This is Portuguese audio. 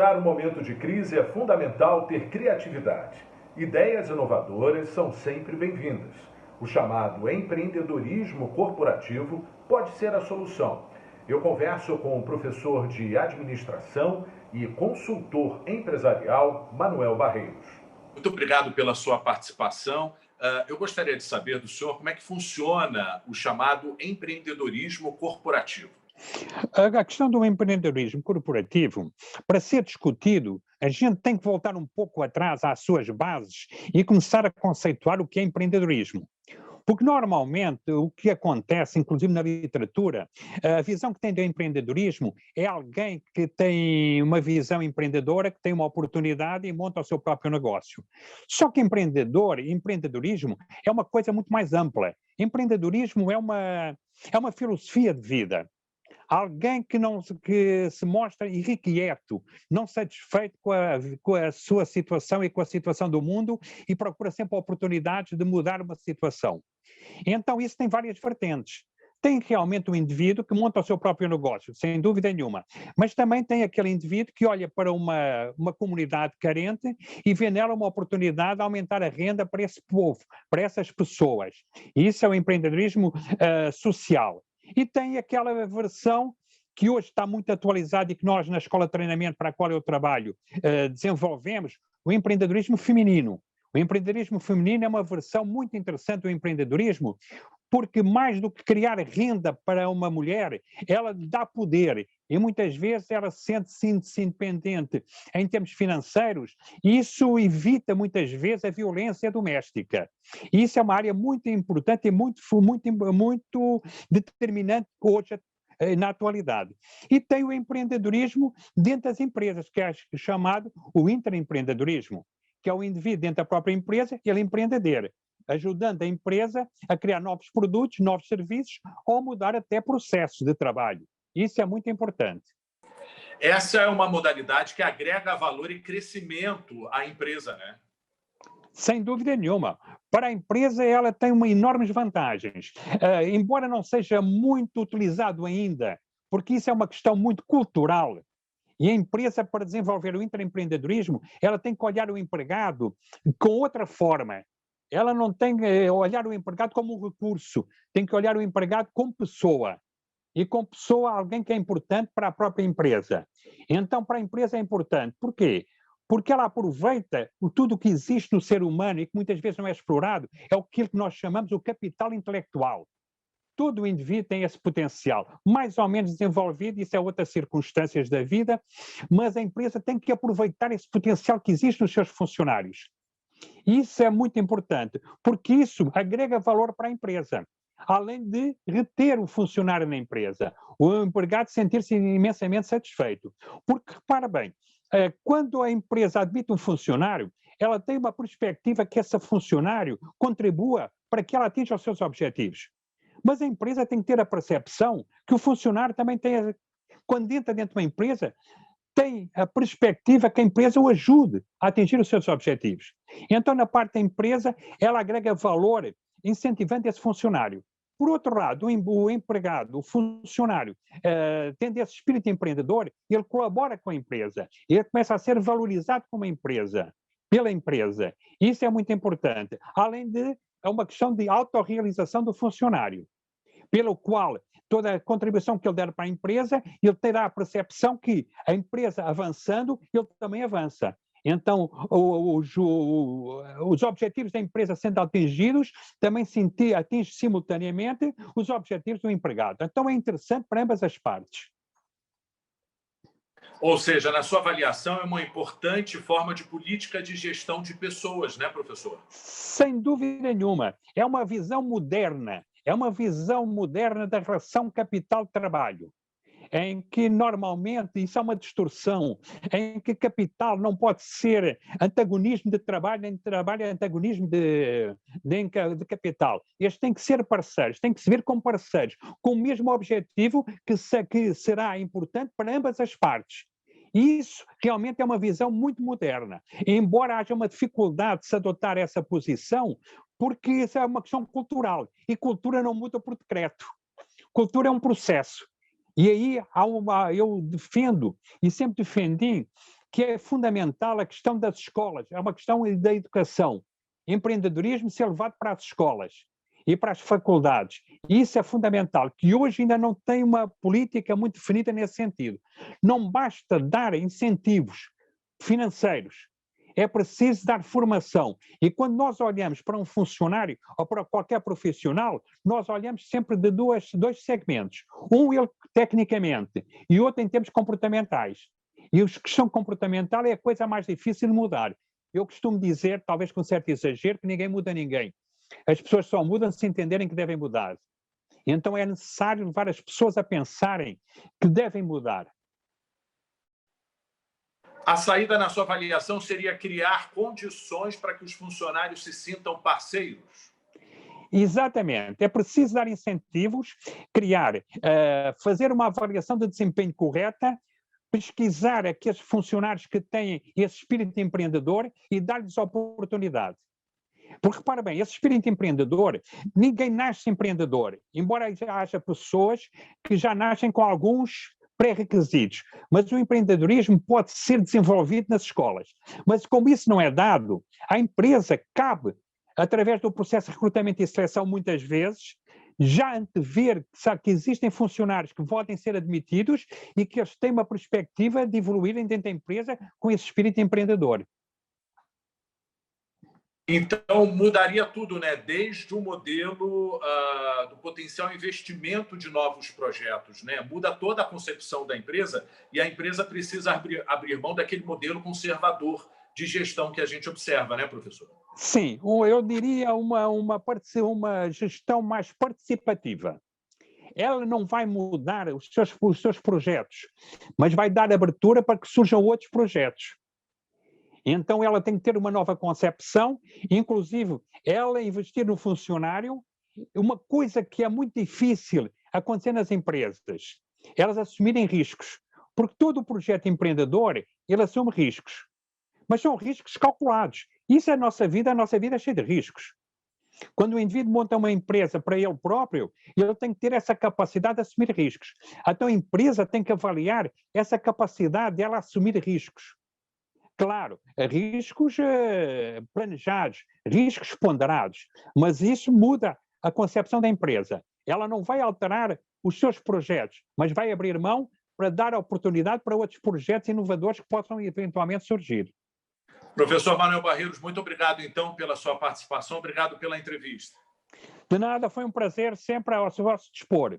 enfrentar um momento de crise é fundamental ter criatividade. Ideias inovadoras são sempre bem-vindas. O chamado empreendedorismo corporativo pode ser a solução. Eu converso com o professor de administração e consultor empresarial Manuel Barreiros. Muito obrigado pela sua participação. Eu gostaria de saber do senhor como é que funciona o chamado empreendedorismo corporativo. A questão do empreendedorismo corporativo, para ser discutido, a gente tem que voltar um pouco atrás às suas bases e começar a conceituar o que é empreendedorismo. Porque normalmente o que acontece, inclusive na literatura, a visão que tem do empreendedorismo é alguém que tem uma visão empreendedora, que tem uma oportunidade e monta o seu próprio negócio. Só que empreendedorismo é uma coisa muito mais ampla. Empreendedorismo é uma filosofia de vida. Alguém que se mostra irrequieto, não satisfeito com a sua situação e com a situação do mundo e procura sempre oportunidades de mudar uma situação. Então isso tem várias vertentes. Tem realmente um indivíduo que monta o seu próprio negócio, sem dúvida nenhuma, mas também tem aquele indivíduo que olha para uma comunidade carente e vê nela uma oportunidade de aumentar a renda para esse povo, para essas pessoas. E isso é o empreendedorismo social. E tem aquela versão que hoje está muito atualizada e que nós, na escola de treinamento para a qual eu trabalho, desenvolvemos, o empreendedorismo feminino. O empreendedorismo feminino é uma versão muito interessante do empreendedorismo, porque mais do que criar renda para uma mulher, ela dá poder e muitas vezes ela sente-se independente em termos financeiros e isso evita muitas vezes a violência doméstica. E isso é uma área muito importante e muito determinante hoje na atualidade. E tem o empreendedorismo dentro das empresas, que é chamado o intraempreendedorismo, que é o indivíduo dentro da própria empresa, ele empreendedor, ajudando a empresa a criar novos produtos, novos serviços ou mudar até processos de trabalho. Isso é muito importante. Essa é uma modalidade que agrega valor e crescimento à empresa, né? Sem dúvida nenhuma. Para a empresa, ela tem enormes vantagens, embora não seja muito utilizado ainda, porque isso é uma questão muito cultural. E a empresa, para desenvolver o intraempreendedorismo, ela tem que olhar o empregado com outra forma. Ela não tem que olhar o empregado como um recurso, tem que olhar o empregado como pessoa. E como pessoa, alguém que é importante para a própria empresa. Então, para a empresa é importante. Por quê? Porque ela aproveita tudo o que existe no ser humano e que muitas vezes não é explorado, é aquilo que nós chamamos o capital intelectual. Todo indivíduo tem esse potencial, mais ou menos desenvolvido, isso é outras circunstâncias da vida, mas a empresa tem que aproveitar esse potencial que existe nos seus funcionários. Isso é muito importante, porque isso agrega valor para a empresa, além de reter o funcionário na empresa, o empregado sentir-se imensamente satisfeito. Porque, repara bem, quando a empresa admite um funcionário, ela tem uma perspectiva que esse funcionário contribua para que ela atinja os seus objetivos. Mas a empresa tem que ter a percepção que o funcionário também tem, quando entra dentro de uma empresa, tem a perspectiva que a empresa o ajude a atingir os seus objetivos. Então, na parte da empresa, ela agrega valor incentivando esse funcionário. Por outro lado, o empregado, o funcionário, tendo esse espírito empreendedor, ele colabora com a empresa, ele começa a ser valorizado como empresa, pela empresa. Isso é muito importante. Além de, é uma questão de autorrealização do funcionário, pelo qual toda a contribuição que ele der para a empresa, ele terá a percepção que a empresa avançando, ele também avança. Então, os objetivos da empresa sendo atingidos, também se atinge simultaneamente os objetivos do empregado. Então, é interessante para ambas as partes. Ou seja, na sua avaliação, é uma importante forma de política de gestão de pessoas, né, professor? Sem dúvida nenhuma. É uma visão moderna. É uma visão moderna da relação capital-trabalho, em que normalmente isso é uma distorção, em que capital não pode ser antagonismo de trabalho, nem trabalho é antagonismo de capital. Eles têm que ser parceiros, têm que se ver como parceiros, com o mesmo objetivo que será importante para ambas as partes. E isso realmente é uma visão muito moderna, embora haja uma dificuldade de se adotar essa posição, porque isso é uma questão cultural, e cultura não muda por decreto. Cultura é um processo. E aí eu defendo, e sempre defendi, que é fundamental a questão das escolas, é uma questão da educação. Empreendedorismo ser levado para as escolas e para as faculdades. E isso é fundamental, que hoje ainda não tem uma política muito definida nesse sentido. Não basta dar incentivos financeiros, é preciso dar formação. E quando nós olhamos para um funcionário ou para qualquer profissional, nós olhamos sempre de dois segmentos. Um, ele tecnicamente, e outro em termos comportamentais. E os que são comportamentais é a coisa mais difícil de mudar. Eu costumo dizer, talvez com certo exagero, que ninguém muda ninguém. As pessoas só mudam se entenderem que devem mudar. Então é necessário levar as pessoas a pensarem que devem mudar. A saída, na sua avaliação, seria criar condições para que os funcionários se sintam parceiros? Exatamente. É preciso dar incentivos, criar, fazer uma avaliação de desempenho correta, pesquisar aqueles funcionários que têm esse espírito empreendedor e dar-lhes oportunidade. Porque, repara bem, esse espírito empreendedor, ninguém nasce empreendedor, embora já haja pessoas que já nascem com alguns pré-requisitos, mas o empreendedorismo pode ser desenvolvido nas escolas. Mas como isso não é dado, à empresa cabe, através do processo de recrutamento e seleção, muitas vezes, já antever que existem funcionários que podem ser admitidos e que eles têm uma perspectiva de evoluírem dentro da empresa com esse espírito empreendedor. Então, mudaria tudo, né? Desde o modelo do potencial investimento de novos projetos, né? Muda toda a concepção da empresa e a empresa precisa abrir mão daquele modelo conservador de gestão que a gente observa, né, professor? Sim, eu diria uma gestão mais participativa. Ela não vai mudar os seus projetos, mas vai dar abertura para que surjam outros projetos. Então ela tem que ter uma nova concepção, inclusive ela investir no funcionário, uma coisa que é muito difícil acontecer nas empresas, elas assumirem riscos, porque todo o projeto empreendedor, ele assume riscos, mas são riscos calculados. Isso é a nossa vida é cheia de riscos. Quando o indivíduo monta uma empresa para ele próprio, ele tem que ter essa capacidade de assumir riscos. Então a empresa tem que avaliar essa capacidade de ela assumir riscos. Claro, riscos planejados, riscos ponderados, mas isso muda a concepção da empresa. Ela não vai alterar os seus projetos, mas vai abrir mão para dar oportunidade para outros projetos inovadores que possam eventualmente surgir. Professor Manuel Barreiros, muito obrigado, então, pela sua participação. Obrigado pela entrevista. De nada, foi um prazer, sempre ao vosso dispor.